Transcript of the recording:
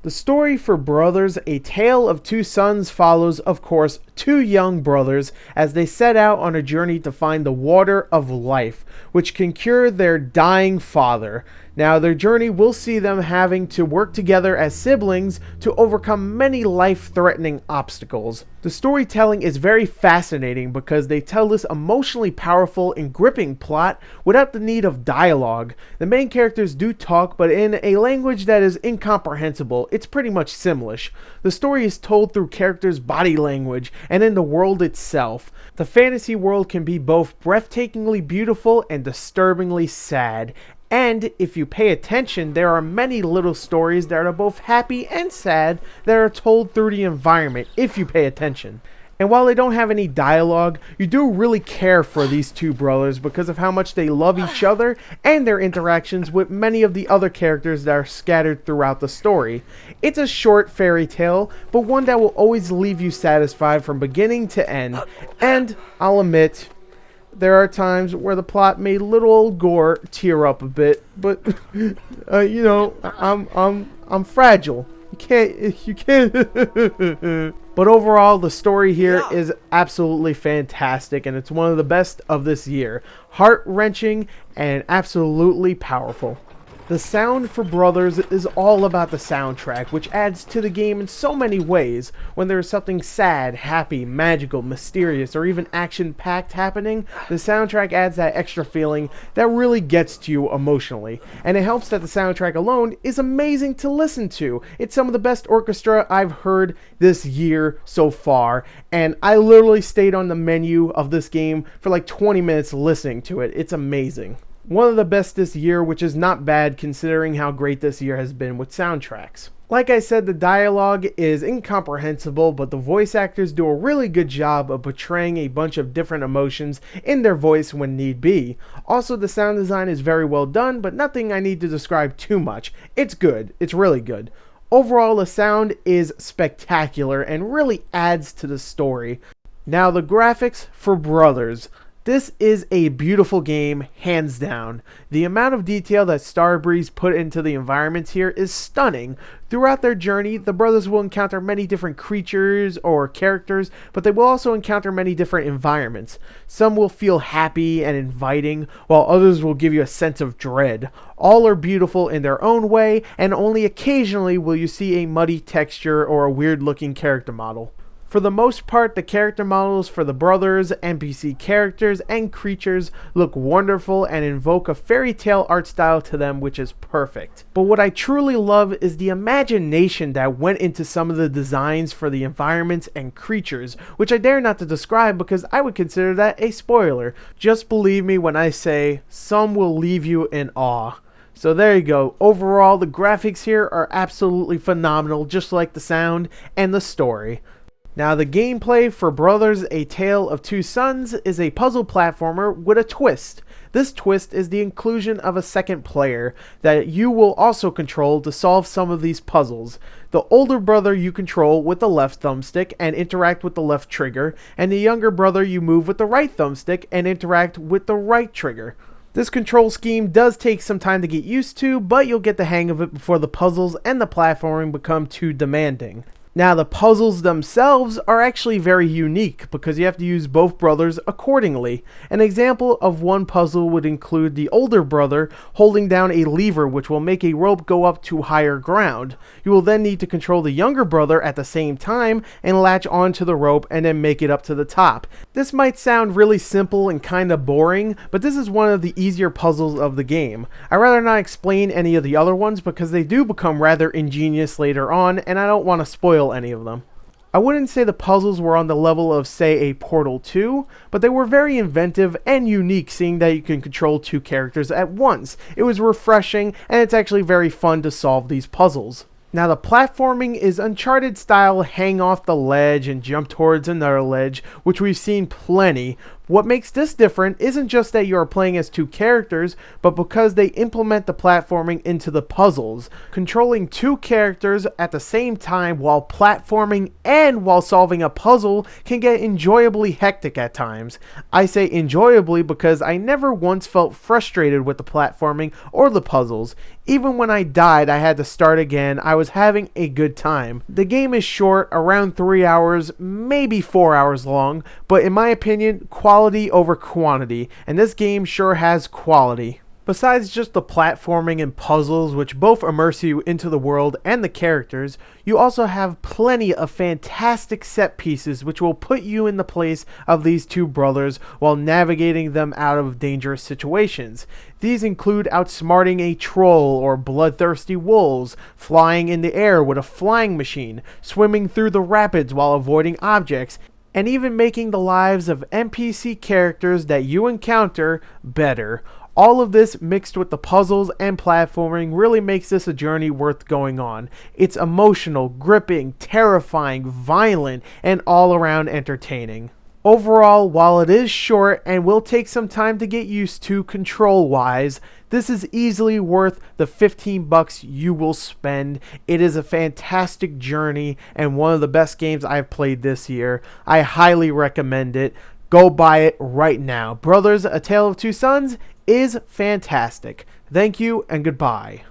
The story for Brothers: A Tale of Two Sons follows, of course, two young brothers as they set out on a journey to find the water of life, which can cure their dying father. Now, their journey will see them having to work together as siblings to overcome many life-threatening obstacles. The storytelling is very fascinating because they tell this emotionally powerful and gripping plot without the need of dialogue. The main characters do talk, but in a language that is incomprehensible. It's pretty much Simlish. The story is told through characters' body language and in the world itself. The fantasy world can be both breathtakingly beautiful and disturbingly sad. And if you pay attention, there are many little stories that are both happy and sad that are told through the environment, if you pay attention. And while they don't have any dialogue, you do really care for these two brothers because of how much they love each other and their interactions with many of the other characters that are scattered throughout the story. It's a short fairy tale, but one that will always leave you satisfied from beginning to end. And I'll admit, there are times where the plot made little old Gore tear up a bit, but you know, I'm fragile. You can't. But overall, the story here is absolutely fantastic, and it's one of the best of this year. Heart-wrenching and absolutely powerful. The sound for Brothers is all about the soundtrack, which adds to the game in so many ways. When there is something sad, happy, magical, mysterious, or even action-packed happening, the soundtrack adds that extra feeling that really gets to you emotionally. And it helps that the soundtrack alone is amazing to listen to. It's some of the best orchestra I've heard this year so far, and I literally stayed on the menu of this game for like 20 minutes listening to it. It's amazing. One of the best this year, which is not bad considering how great this year has been with soundtracks. Like I said, the dialogue is incomprehensible, but the voice actors do a really good job of portraying a bunch of different emotions in their voice when need be. Also, the sound design is very well done, but nothing I need to describe too much. It's good. It's really good. Overall, the sound is spectacular and really adds to the story. Now, the graphics for Brothers. This is a beautiful game, hands down. The amount of detail that Starbreeze put into the environments here is stunning. Throughout their journey, the brothers will encounter many different creatures or characters, but they will also encounter many different environments. Some will feel happy and inviting, while others will give you a sense of dread. All are beautiful in their own way, and only occasionally will you see a muddy texture or a weird-looking character model. For the most part, the character models for the brothers, NPC characters, and creatures look wonderful and invoke a fairy tale art style to them, which is perfect. But what I truly love is the imagination that went into some of the designs for the environments and creatures, which I dare not to describe because I would consider that a spoiler. Just believe me when I say some will leave you in awe. So there you go. Overall, the graphics here are absolutely phenomenal, just like the sound and the story. Now, the gameplay for Brothers: A Tale of Two Sons is a puzzle platformer with a twist. This twist is the inclusion of a second player that you will also control to solve some of these puzzles. The older brother you control with the left thumbstick and interact with the left trigger, and the younger brother you move with the right thumbstick and interact with the right trigger. This control scheme does take some time to get used to, but you'll get the hang of it before the puzzles and the platforming become too demanding. Now, the puzzles themselves are actually very unique because you have to use both brothers accordingly. An example of one puzzle would include the older brother holding down a lever which will make a rope go up to higher ground. You will then need to control the younger brother at the same time and latch onto the rope and then make it up to the top. This might sound really simple and kinda boring, but this is one of the easier puzzles of the game. I'd rather not explain any of the other ones because they do become rather ingenious later on, and I don't want to spoil any of them. I wouldn't say the puzzles were on the level of, say, a Portal 2, but they were very inventive and unique, seeing that you can control two characters at once. It was refreshing, and it's actually very fun to solve these puzzles. Now, the platforming is Uncharted style, hang off the ledge and jump towards another ledge, which we've seen plenty. What makes this different isn't just that you are playing as two characters, but because they implement the platforming into the puzzles. Controlling two characters at the same time while platforming and while solving a puzzle can get enjoyably hectic at times. I say enjoyably because I never once felt frustrated with the platforming or the puzzles. Even when I died, I had to start again. I was having a good time. The game is short, around 3 hours, maybe 4 hours long, but in my opinion, quality over quantity, and this game sure has quality. Besides just the platforming and puzzles, which both immerse you into the world and the characters, you also have plenty of fantastic set pieces which will put you in the place of these two brothers while navigating them out of dangerous situations. These include outsmarting a troll or bloodthirsty wolves, flying in the air with a flying machine, swimming through the rapids while avoiding objects, and even making the lives of NPC characters that you encounter better. All of this mixed with the puzzles and platforming really makes this a journey worth going on. It's emotional, gripping, terrifying, violent, and all around entertaining. Overall, while it is short and will take some time to get used to control-wise, this is easily worth the $15 you will spend. It is a fantastic journey and one of the best games I've played this year. I highly recommend it. Go buy it right now. Brothers: A Tale of Two Sons is fantastic. Thank you and goodbye.